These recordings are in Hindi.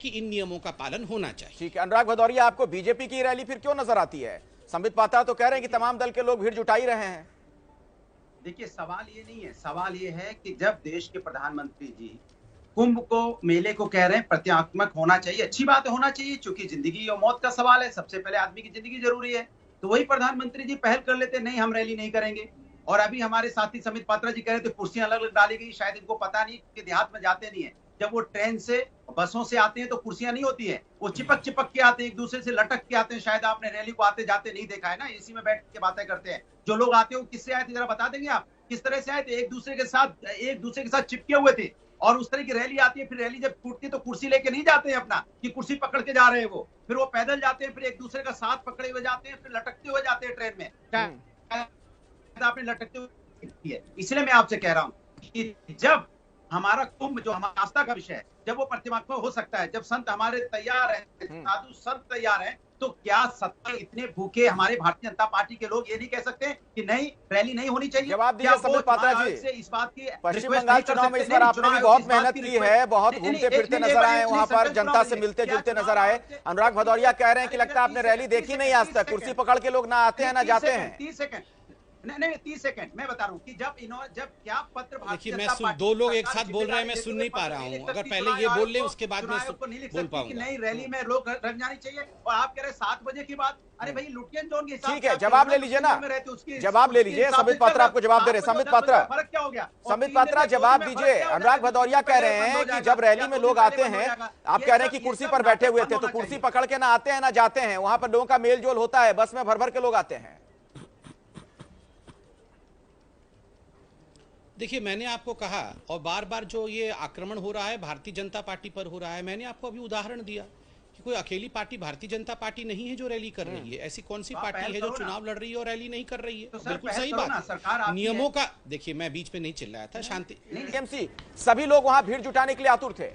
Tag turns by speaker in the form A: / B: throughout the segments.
A: कि इन नियमों का पालन होना चाहिए।
B: ठीक है, अनुराग भदौरिया, आपको बीजेपी की रैली फिर क्यों नजर आती है? संबित पात्रा तो कह रहे हैं कि तमाम दल के लोग भीड़ जुटा ही रहे हैं।
C: देखिए, सवाल ये नहीं है, सवाल ये है कि जब देश के प्रधानमंत्री जी कुंभ को, मेले को कह रहे हैं प्रतीकात्मक होना चाहिए, अच्छी बात होना चाहिए, क्योंकि जिंदगी और मौत का सवाल है, सबसे पहले आदमी की जिंदगी जरूरी है। तो वही प्रधानमंत्री जी पहल कर लेते, नहीं हम रैली नहीं करेंगे। और अभी हमारे साथी संबित पात्रा जी कह रहे थे कुर्सियां अलग अलग डाली गई, शायद इनको पता नहीं कि देहात में जाते नहीं है, जब वो ट्रेन से बसों से आते हैं तो कुर्सियां नहीं होती है, वो चिपक चिपक के आते हैं, एक दूसरे से लटक के आते हैं। शायद आपने रैली को आते जाते नहीं देखा है ना, एसी में बैठ के बातें करते हैं। जो लोग आते हैं वो किससे आए थे जरा बता देंगे आप, किस तरह से आए थे? एक दूसरे के साथ चिपके हुए थे। और उस तरह की रैली आती है, फिर रैली जब टूटती है तो कुर्सी लेके नहीं जाते हैं अपना कि कुर्सी पकड़ के जा रहे हैं, वो फिर वो पैदल जाते हैं, फिर एक दूसरे का साथ पकड़े हुए जाते हैं, फिर लटकते हुए जाते हैं ट्रेन में। आपने लटकते हुए, इसलिए मैं आपसे कह रहा हूं कि जब हमारा कुंभ जो हमारा आस्था का विषय है, जब वो प्रतिमात्मक हो सकता है, जब संत हमारे तैयार हैं, साधु संत तैयार हैं, तो क्या सत्ता इतने भूखे हमारे भारतीय जनता पार्टी के लोग ये नहीं कह सकते कि नहीं रैली नहीं होनी चाहिए?
B: जवाब दीजिए संबित पात्रा जी।
C: इस बात की
B: पश्चिम बंगाल चुनाव में इस बार आपने भी बहुत मेहनत की है, बहुत घूमते फिरते नजर आए, वहां पर जनता से मिलते जुलते नजर आए। अनुराग भदौरिया कह रहे हैं कि लगता है आपने रैली देखी नहीं आज तक, कुर्सी पकड़ के लोग ना आते हैं ना जाते हैं।
C: 30 सेकंड नहीं 30 सेकंड मैं बता रहा हूँ कि जब क्या पत्र,
A: देखिए मैं दो लोग एक साथ बोल रहे हैं, मैं सुन नहीं पा रहा हूँ। अगर पहले ये बोल ले उसके बाद मैं बोल पाऊंगा।
C: नहीं, रैली में लोग रख जानी चाहिए और आप कह रहे 7 बजे की बात। अरे भाई, लुटियन जोन के हिसाब,
B: ठीक है, जवाब ले लीजिए ना, जवाब ले लीजिए। संबित पात्रा आपको जवाब दे रहे हैं। संबित पात्रा,
C: फर्क क्या हो गया?
B: संबित पात्रा जवाब दीजिए। अनुराग भदौरिया कह रहे हैं कि जब रैली में लोग आते हैं, आप कह रहे हैं कि कुर्सी पर बैठे हुए थे, तो कुर्सी पकड़ के ना आते हैं ना जाते हैं, वहां पर लोगों का मेल जोल होता है, बस में भर भर के लोग आते हैं।
A: देखिए, मैंने आपको कहा, और बार बार जो ये आक्रमण हो रहा है भारतीय जनता पार्टी पर हो रहा है, मैंने आपको अभी उदाहरण दिया कि कोई अकेली पार्टी भारतीय जनता पार्टी नहीं है जो रैली कर रही है। ऐसी कौन सी पार्टी है जो चुनाव लड़ रही है और रैली नहीं कर रही है? तो बिल्कुल सही बात। नियमों का देखिए, मैं बीच में नहीं चिल्लाया था, शांति।
B: टीएमसी सभी लोग वहां भीड़ जुटाने के लिए आतुर थे।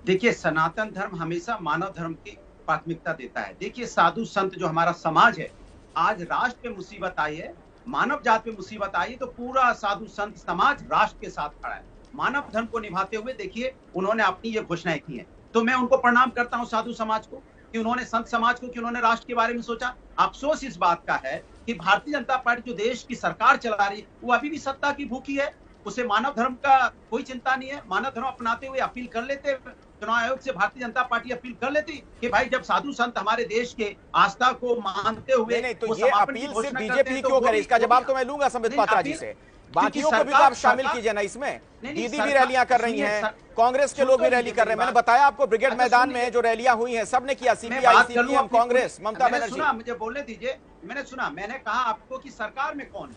C: देखिए, सनातन धर्म हमेशा मानव धर्म की प्राथमिकता देता है। देखिए, साधु संत जो हमारा समाज है, आज राष्ट्र पे मुसीबत आई है, मानव जात पे मुसीबत आई, तो पूरा साधु संत समाज राष्ट्र के साथ खड़ा है। मानव धर्म को निभाते हुए देखिए उन्होंने अपनी ये घोषणाएं की हैं, तो मैं उनको प्रणाम करता हूं साधु समाज को कि उन्होंने, संत समाज को, कि उन्होंने राष्ट्र के बारे में सोचा। अफसोस इस बात का है कि भारतीय जनता पार्टी जो देश की सरकार चला रही है, वो अभी भी सत्ता की भूखी है, उसे मानव धर्म का कोई चिंता नहीं है। मानव धर्म अपनाते हुए अपील कर लेते, चुनाव आयोग से भारतीय जनता पार्टी अपील कर लेती कि भाई जब साधु संत हमारे देश के आस्था को मानते हुए,
B: नहीं, तो ये अपील सिर्फ बीजेपी क्यों करे? इसका जवाब तो मैं लूंगा संबित पात्रा जी से। बाकियों को भी तो आप शामिल कीजिए ना इसमें। दीदी भी रैलियां कर रही हैं, कांग्रेस के लोग भी रैली कर रहे हैं। मैंने बताया आपको, ब्रिगेड मैदान में जो रैलियां हुई हैं सबने किया, सीपीआई, सीपीएम, कांग्रेस, ममता बनर्जी।
C: मुझे बोलने दीजिए, मैंने कहा आपको कि सरकार में कौन है,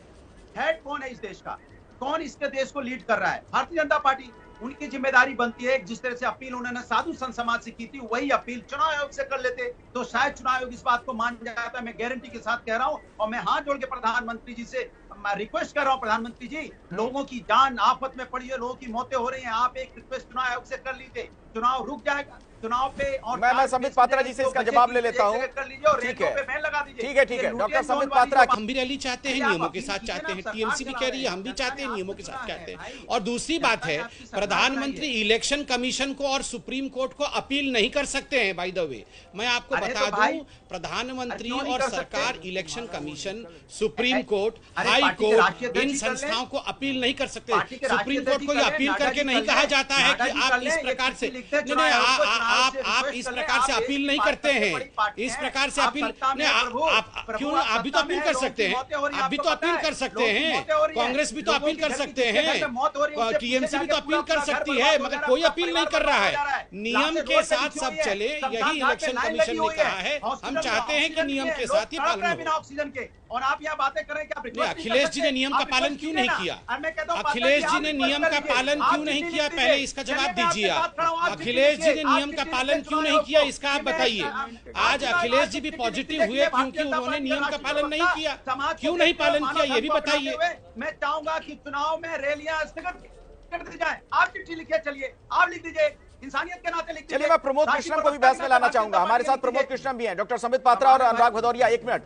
C: हेड कौन है इस देश का, कौन इसके देश को लीड कर रहा है? भारतीय जनता पार्टी। उनकी जिम्मेदारी बनती है, जिस तरह से अपील उन्होंने साधु संत समाज से की थी, वही अपील चुनाव आयोग से कर लेते तो शायद चुनाव आयोग इस बात को मान जाता। मैं गारंटी के साथ कह रहा हूं, और मैं हाथ जोड़ के प्रधानमंत्री जी से रिक्वेस्ट कर रहा हूं, प्रधानमंत्री जी, लोगों की जान आफत में पड़ी है, लोगों की मौतें हो रही हैं, आप एक रिक्वेस्ट चुनाव आयोग से कर लीजिए, चुनाव रुक जाएगा। चुनाव पे और
B: मैं संबित पात्रा जी से इसका जवाब ले लेता हूं। ठीक है, ठीक है डॉक्टर संबित पात्रा।
A: हम भी रैली चाहते हैं, नियमों के साथ चाहते हैं, टीएमसी भी कह रही है हम भी चाहते हैं, नियमों के साथ चाहते हैं। और दूसरी बात है, प्रधानमंत्री इलेक्शन कमीशन को और सुप्रीम कोर्ट को अपील नहीं कर सकते हैं। बाय द वे मैं आपको बता दूं, प्रधानमंत्री और सरकार, election commission, supreme court, high court, इन संस्थाओं को अपील नहीं कर सकते। सुप्रीम कोर्ट को यह अपील करके नहीं कहा जाता है कि आप इस प्रकार से, आप इस प्रकार से अपील नहीं करते हैं, इस प्रकार से अपील नहीं, आप क्यों? आप भी तो अपील कर सकते हैं, आप भी तो अपील कर सकते हैं, कांग्रेस भी तो अपील कर सकते हैं, टीएमसी भी तो अपील कर सकती है, मगर कोई अपील नहीं कर रहा है। नियम के साथ सब चले, यही इलेक्शन कमीशन ने कहा है। हम चाहते हैं कि नियम के साथ ही पालन हो।
C: ऑक्सीजन के, और आप यह बातें करें कि
A: अखिलेश जी ने नियम का पालन क्यों नहीं किया? अखिलेश जी ने नियम का पालन क्यों नहीं किया? पहले इसका जवाब दीजिए आप। अखिलेश जी ने नियम का पालन क्यों नहीं किया, इसका आप बताइए। आज अखिलेश जी भी पॉजिटिव हुए क्योंकि उन्होंने नियम का पालन नहीं किया। क्यों नहीं पालन किया, ये भी बताइए।
C: मैं चाहूंगा कि चुनाव में रैलियां स्थगित कर दी जाए। आप चिट्ठी लिखिए, चलिए आप लिख दीजिए, इंसानियत के नाते लिख दीजिए।
B: चलिए, मैं प्रमोद कृष्णन को भी बहस में लाना चाहूंगा। हमारे साथ प्रमोद कृष्णन भी हैं। डॉक्टर संबित पात्रा और अनुराग भदौरिया, 1 मिनट।